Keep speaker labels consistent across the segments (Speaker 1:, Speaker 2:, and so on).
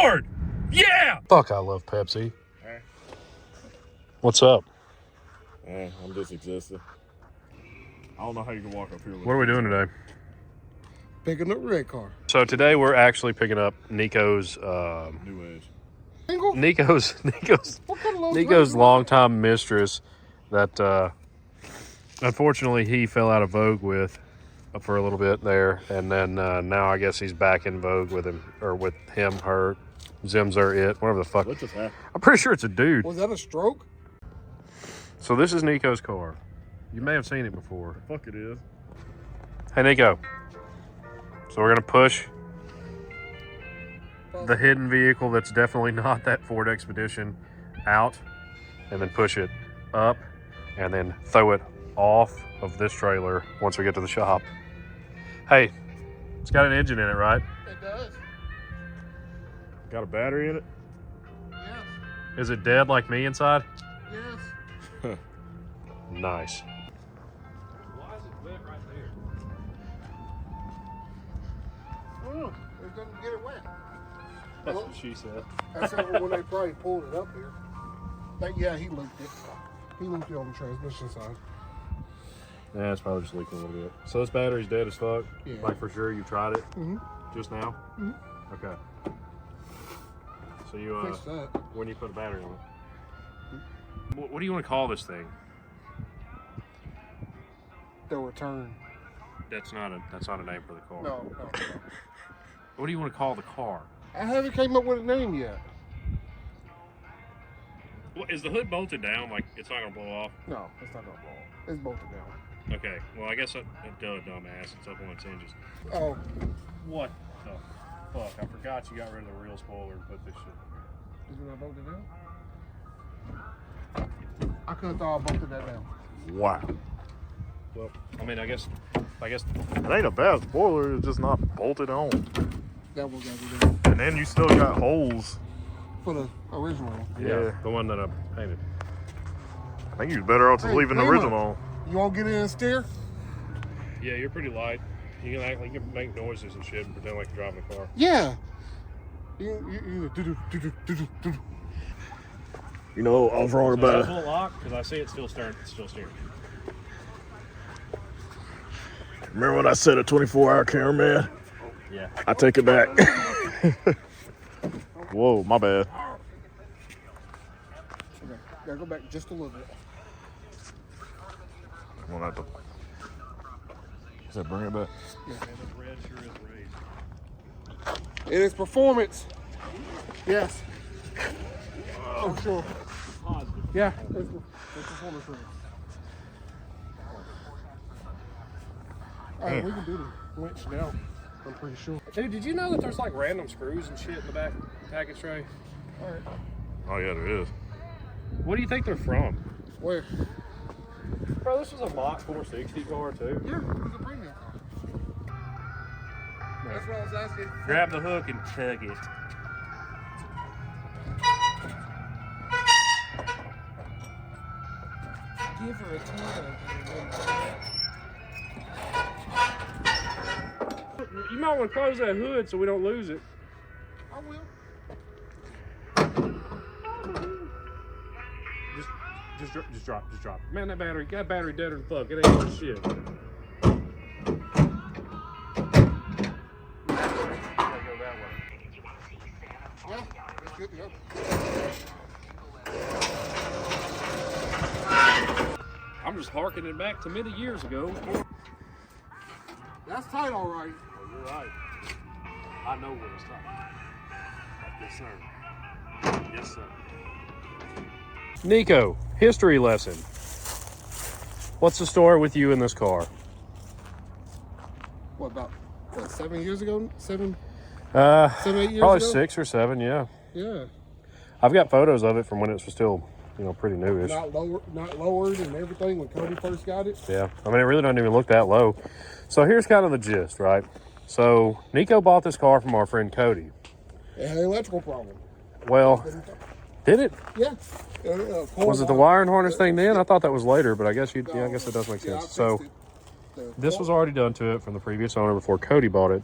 Speaker 1: hard. Yeah. Fuck, I love Pepsi. What's up?
Speaker 2: I'm just exhausted. I don't know how you can walk up here.
Speaker 1: What are we doing today?
Speaker 3: Picking up red car.
Speaker 1: So today we're actually picking up Nikko's
Speaker 2: New Edge.
Speaker 1: Nikko's longtime mistress that unfortunately he fell out of vogue with for a little bit there, and then now I guess he's back in vogue with him, or with him, her, Zimzer, it, whatever the fuck.
Speaker 2: What just happened?
Speaker 1: I'm pretty sure it's a dude.
Speaker 3: Was that a stroke?
Speaker 1: So this is Nikko's car. You may have seen it before.
Speaker 2: The fuck it is.
Speaker 1: Hey Nikko. So we're gonna push the hidden vehicle that's definitely not that Ford Expedition out, and then push it up, and then throw it off of this trailer once we get to the shop. Hey, it's got an engine in it, right?
Speaker 3: It does.
Speaker 2: Got a battery in it?
Speaker 3: Yes.
Speaker 1: Is it dead like me inside?
Speaker 3: Yes.
Speaker 1: Nice.
Speaker 3: Why is it wet right there? I don't know. It doesn't get it wet.
Speaker 1: That's what she said.
Speaker 3: That's when they probably pulled it up here. But yeah, he looped it. He looped it on the transmission side.
Speaker 1: Yeah, it's probably just leaking a little bit. So this battery's dead as fuck?
Speaker 3: Yeah.
Speaker 1: Like for sure, you tried it?
Speaker 3: Mm-hmm.
Speaker 1: Just now?
Speaker 3: Mm-hmm.
Speaker 1: Okay. So you,
Speaker 3: Fix that.
Speaker 1: when you put a battery on it. What do you want to call this thing?
Speaker 3: The return.
Speaker 1: That's not a name for the car.
Speaker 3: No.
Speaker 1: What do you want to call the car?
Speaker 3: I haven't came up with a name yet.
Speaker 1: Well, is the hood bolted down? Like it's not gonna blow off?
Speaker 3: No, it's not gonna blow. It's bolted down.
Speaker 1: Okay. Well, I guess dumbass. It's up on its hinges.
Speaker 3: Oh.
Speaker 1: What the fuck? I forgot you got rid of the real spoiler and put this shit.
Speaker 3: Is it not bolted down? I could have thought I bolted that down.
Speaker 2: Wow.
Speaker 1: Well, I mean, I guess.
Speaker 2: It ain't a bad spoiler, it's just not bolted on.
Speaker 3: That was gotta be done.
Speaker 2: And then you still got holes.
Speaker 3: For the original one.
Speaker 2: Yeah.
Speaker 1: The one that I painted.
Speaker 2: I think you're better off just leaving the original on.
Speaker 3: You want to get in and steer?
Speaker 1: Yeah, you're pretty light. You can act like you can make noises and shit and pretend like you're driving a car.
Speaker 3: Yeah.
Speaker 2: You know, I was wrong about it.
Speaker 1: Full lock, because I see it's still steering.
Speaker 2: Remember when I said a 24-hour cameraman?
Speaker 1: Yeah.
Speaker 2: I take it back. Whoa, my bad.
Speaker 3: Okay, gotta go back just a little bit.
Speaker 2: I'm gonna have to. Does that bring it back?
Speaker 3: Yeah.
Speaker 1: The red sure is raised.
Speaker 3: It is performance. Yes. Oh, sure.
Speaker 1: Positive.
Speaker 3: Yeah, it's performance race. All right, we can do the winch now. I'm pretty sure.
Speaker 1: Dude, did you know that there's like random screws and shit in the back package tray?
Speaker 3: All right.
Speaker 2: Oh yeah, there is.
Speaker 1: What do you think they're from?
Speaker 3: Where?
Speaker 1: Bro, this was a Mach 460 car too.
Speaker 3: Yeah, it was a premium car. That's what I was asking.
Speaker 1: Grab the hook and tug it.
Speaker 3: Give her a tug.
Speaker 1: You might want to close that hood so we don't lose it.
Speaker 3: I will.
Speaker 1: Just drop it. Man, that battery deader than fuck. It ain't worth shit.
Speaker 3: Yeah, it's good to go.
Speaker 1: I'm just harkening back to many years ago.
Speaker 3: That's tight, all right.
Speaker 1: Oh, you're right. I know where it's tight. Yes, sir. Yes, sir. Nikko, history lesson. What's the story with you in this car?
Speaker 3: What, about 7 years ago? 7, 8 years
Speaker 1: Probably
Speaker 3: ago?
Speaker 1: 6 or 7, yeah.
Speaker 3: Yeah.
Speaker 1: I've got photos of it from when it was still, pretty newish.
Speaker 3: Not lowered and everything when Cody first got it.
Speaker 1: Yeah, I mean, it really doesn't even look that low. So here's kind of the gist, right? So Nikko bought this car from our friend Cody.
Speaker 3: It had an electrical problem.
Speaker 1: Well, did it?
Speaker 3: Yeah.
Speaker 1: Was it the wiring harness thing then? I thought that was later, but I guess I guess it does make sense. So this was already done to it from the previous owner before Cody bought it,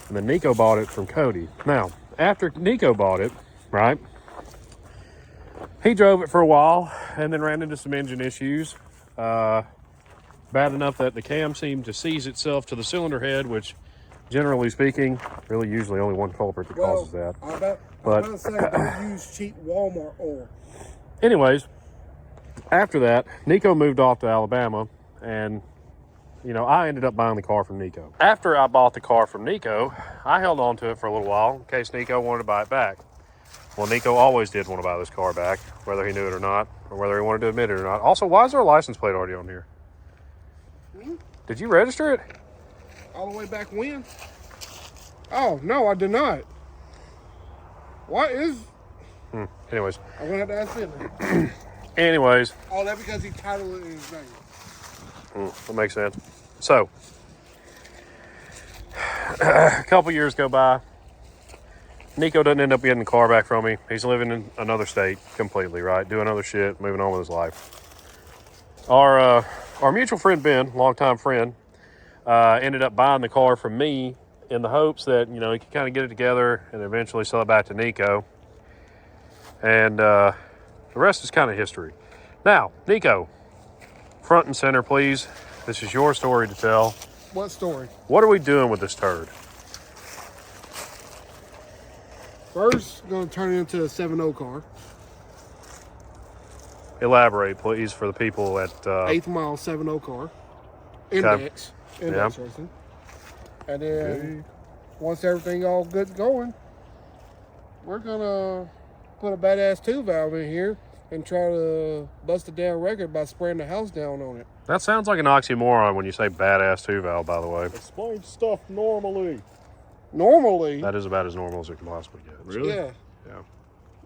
Speaker 1: and then Nikko bought it from Cody. Now, after Nikko bought it, right, he drove it for a while and then ran into some engine issues. Bad enough that the cam seemed to seize itself to the cylinder head, which, generally speaking, really usually only one culprit that causes that.
Speaker 3: I'm about to say, don't use cheap Walmart oil.
Speaker 1: Anyways, after that, Nikko moved off to Alabama, and you know, I ended up buying the car from Nikko. After I bought the car from Nikko, I held on to it for a little while in case Nikko wanted to buy it back. Well, Nikko always did want to buy this car back, whether he knew it or not, or whether he wanted to admit it or not. Also, why is there a license plate already on here? Did you register it?
Speaker 3: All the way back when? Oh, no, I did not. What is...
Speaker 1: Anyways.
Speaker 3: I'm going to have to ask him.
Speaker 1: Anyways.
Speaker 3: Oh, that because he titled it in his name.
Speaker 1: That makes sense. So, a couple years go by. Nikko doesn't end up getting the car back from me. He's living in another state completely, right? Doing other shit, moving on with his life. Our mutual friend Ben, longtime friend, ended up buying the car from me in the hopes that, you know, he could kind of get it together and eventually sell it back to Nikko. And the rest is kind of history. Now, Nikko, front and center, please. This is your story to tell.
Speaker 3: What story?
Speaker 1: What are we doing with this turd?
Speaker 3: First, I'm going to turn it into a 7.0 car.
Speaker 1: Elaborate, please, for the people at...
Speaker 3: 8th mile 7.0 car. Index.
Speaker 1: Okay.
Speaker 3: Index racing. And then, once everything all good going, we're going to put a badass 2-valve in here and try to bust a damn record by spraying the house down on it.
Speaker 1: That sounds like an oxymoron when you say badass 2-valve, by the way.
Speaker 2: Explain stuff normally.
Speaker 3: Normally.
Speaker 1: That is about as normal as it can possibly get.
Speaker 2: Really?
Speaker 3: Yeah.
Speaker 1: Yeah.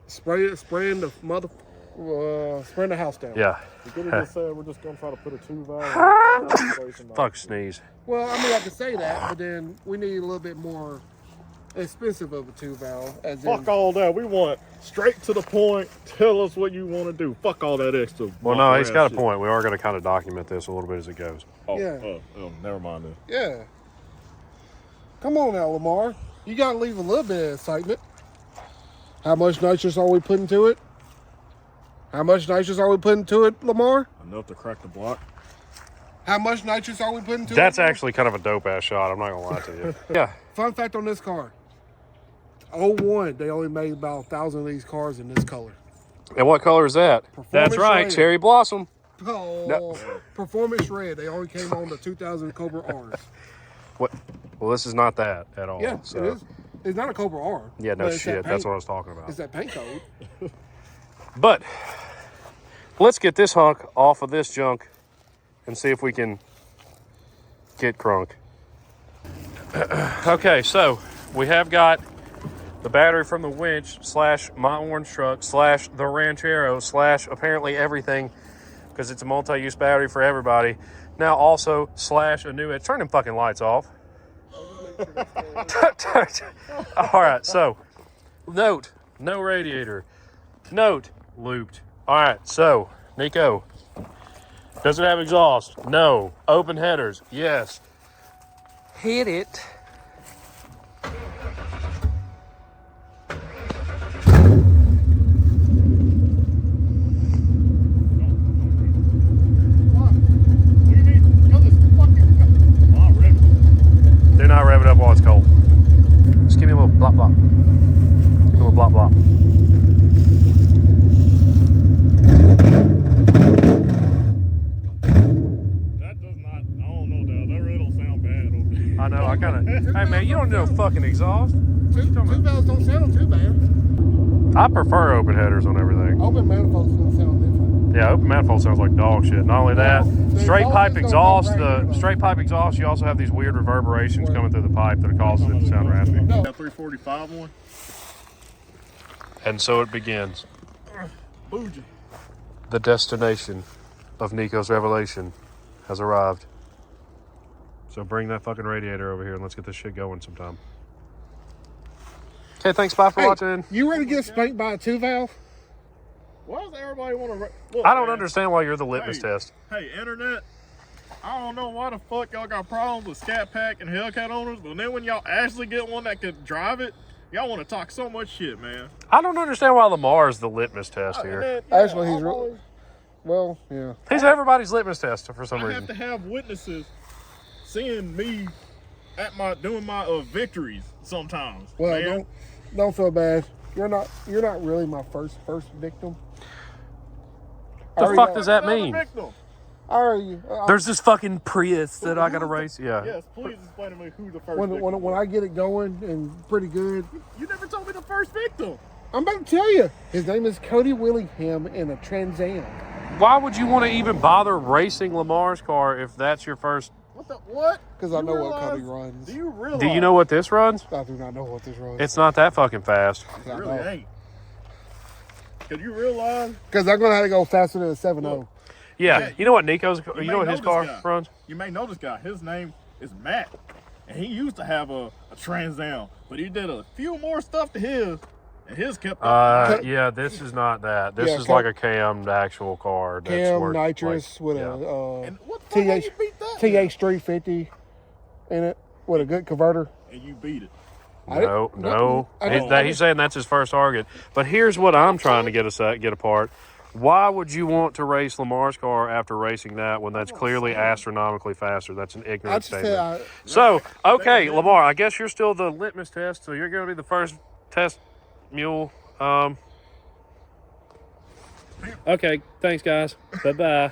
Speaker 3: Spraying the house down.
Speaker 1: Yeah.
Speaker 2: You could have just said we're just going to try to put a 2-valve.
Speaker 1: Fuck sneeze.
Speaker 3: Well, I mean, I could say that, but then we need a little bit more expensive of a 2-valve. As
Speaker 2: Fuck
Speaker 3: in,
Speaker 2: all that. We want straight to the point. Tell us what you want to do. Fuck all that extra.
Speaker 1: Well, no, he's got a point. We are going to kind of document this a little bit as it goes.
Speaker 2: Oh,
Speaker 3: Yeah.
Speaker 2: Never mind that.
Speaker 3: Yeah. Come on now, Lamar. You got to leave a little bit of excitement. How much nitrous are we putting to it? How much nitrous are we putting to it, Lamar?
Speaker 2: Enough to crack the block.
Speaker 3: How much nitrous are we putting to it?
Speaker 1: That's actually kind of a dope-ass shot. I'm not going to lie to you. Yeah.
Speaker 3: Fun fact on this car. 01, they only made about 1,000 of these cars in this color.
Speaker 1: And what color is that? That's right.
Speaker 3: red.
Speaker 1: Cherry Blossom.
Speaker 3: Oh,
Speaker 1: No.
Speaker 3: Performance red. They only came on the 2000 Cobra R's.
Speaker 1: What? Well, this is not that at all.
Speaker 3: Yeah,
Speaker 1: so.
Speaker 3: it is. It's not a Cobra R.
Speaker 1: Yeah, no
Speaker 3: but it's that
Speaker 1: shit.
Speaker 3: paint-
Speaker 1: That's what I was talking about.
Speaker 3: It's that paint code.
Speaker 1: But let's get this hunk off of this junk and see if we can get crunk. Okay, so we have got the battery from the winch / my orange truck / the Ranchero / apparently everything, because it's a multi-use battery for everybody. Now also / a new edge. Turn them fucking lights off. All right, so note, no radiator. Note, looped. All right, so Nikko, does it have exhaust? No. Open headers? Yes. Hit it. Do not rev it up while it's cold. Just give me a little blop blop. Give me a little blop blop.
Speaker 2: That does not, I don't know, Dad. That riddle sound bad over there.
Speaker 1: I know, I kind of... Hey, man, you don't know fucking exhaust.
Speaker 3: Two valves don't sound too bad.
Speaker 1: I prefer open headers on everything.
Speaker 3: Open manifolds don't sound different.
Speaker 1: Yeah, open manifold sounds like dog shit. Not only that,
Speaker 3: the
Speaker 1: straight pipe
Speaker 3: exhaust
Speaker 1: exhaust,
Speaker 3: don't sound great.
Speaker 1: straight pipe exhaust, you also have these weird reverberations coming through the pipe that causes it to sound raspy.
Speaker 3: No.
Speaker 2: That 345 one?
Speaker 1: And so it begins.
Speaker 2: Bougie.
Speaker 1: The destination of Nikko's revelation has arrived. So bring that fucking radiator over here and let's get this shit going sometime. Okay, thanks, bye for watching.
Speaker 3: You ready to get spanked by a 2-valve?
Speaker 2: Why does everybody want to... Look,
Speaker 1: I don't
Speaker 2: man.
Speaker 1: understand why you're the litmus
Speaker 2: Hey.
Speaker 1: test.
Speaker 2: Hey, internet, I don't know why the fuck y'all got problems with Scat Pack and Hellcat owners, but then when y'all actually get one that can drive it, Y'all want to talk so much shit, man.
Speaker 1: I don't understand why Lamar is the litmus test
Speaker 2: And
Speaker 1: here.
Speaker 2: then,
Speaker 3: Actually, he's
Speaker 2: I'm
Speaker 3: real.
Speaker 2: always-
Speaker 3: Well, yeah.
Speaker 1: He's everybody's litmus test for some
Speaker 2: I
Speaker 1: reason.
Speaker 2: have to have witnesses seeing me at doing my victories sometimes.
Speaker 3: Well,
Speaker 2: man.
Speaker 3: don't feel bad. You're not really my first victim.
Speaker 1: The fuck does that
Speaker 2: Another
Speaker 1: mean?
Speaker 2: victim.
Speaker 3: I already.
Speaker 1: There's this fucking Prius that I gotta race. Yeah.
Speaker 2: Yes, please explain to me who the first
Speaker 3: when
Speaker 2: victim
Speaker 3: when
Speaker 2: was.
Speaker 3: I get it going and pretty good,
Speaker 2: You never told me the first victim.
Speaker 3: I'm about to tell you. His name is Cody Willingham in a Trans Am.
Speaker 1: Why would you want to even bother racing Lamar's car if that's your first?
Speaker 2: What?
Speaker 3: Because I
Speaker 2: You
Speaker 3: know what
Speaker 2: realize-
Speaker 3: Cody runs.
Speaker 2: Do you realize?
Speaker 1: Do you know what this runs?
Speaker 3: I do not know what this runs.
Speaker 1: It's not that fucking fast.
Speaker 2: It really ain't. Cause you realize
Speaker 3: Because I'm going to have to go faster than a 7.0.
Speaker 1: Yeah.
Speaker 2: Yeah,
Speaker 1: You know what Nico's?
Speaker 2: you
Speaker 1: You
Speaker 2: may
Speaker 1: know what
Speaker 2: know
Speaker 1: his
Speaker 2: this
Speaker 1: car
Speaker 2: guy.
Speaker 1: runs?
Speaker 2: you may know this guy. His name is Matt, and he used to have a Trans Am, but he did a few more stuff to his, and his kept.
Speaker 1: Yeah. This is not that. This
Speaker 3: Yeah,
Speaker 1: is like a cammed actual car. That's
Speaker 3: Cam
Speaker 1: worth,
Speaker 3: nitrous
Speaker 1: like,
Speaker 3: with
Speaker 1: yeah.
Speaker 2: and what the fuck how you beat that?
Speaker 3: TH 350 in it with a good converter.
Speaker 2: And you beat it.
Speaker 1: No.
Speaker 3: I didn't-
Speaker 1: He's saying that's his first target. But here's what I'm trying to get apart. Why would you want to race Lamar's car after racing that when that's clearly astronomically faster? That's an
Speaker 3: I
Speaker 1: ignorant
Speaker 3: just
Speaker 1: statement.
Speaker 3: said,
Speaker 1: So, okay, Lamar, I guess you're still the litmus test, so you're going to be the first test mule. Okay, thanks, guys. Bye-bye.